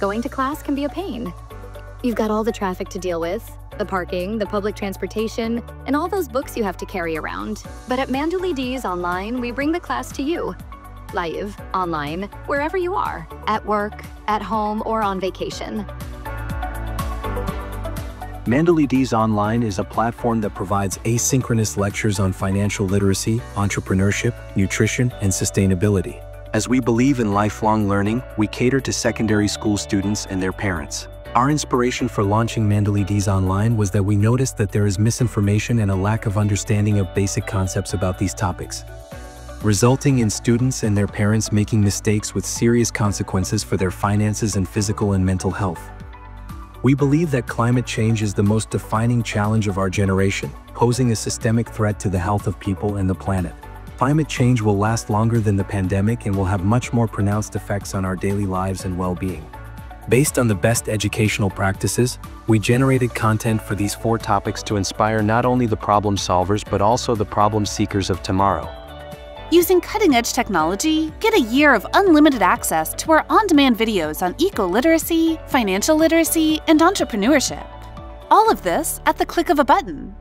Going to class can be a pain. You've got all the traffic to deal with, the parking, the public transportation, and all those books you have to carry around. But at Mandoulides Online, we bring the class to you. Live, online, wherever you are, at work, at home, or on vacation. Mandoulides Online is a platform that provides asynchronous lectures on financial literacy, entrepreneurship, nutrition, and sustainability. As we believe in lifelong learning, we cater to secondary school students and their parents. Our inspiration for launching Mandoulides Online was that we noticed that there is misinformation and a lack of understanding of basic concepts about these topics, resulting in students and their parents making mistakes with serious consequences for their finances and physical and mental health. We believe that climate change is the most defining challenge of our generation, posing a systemic threat to the health of people and the planet. Climate change will last longer than the pandemic and will have much more pronounced effects on our daily lives and well-being. Based on the best educational practices, we generated content for these 4 topics to inspire not only the problem solvers but also the problem seekers of tomorrow. Using cutting-edge technology, get a year of unlimited access to our on-demand videos on eco-literacy, financial literacy, and entrepreneurship. All of this at the click of a button.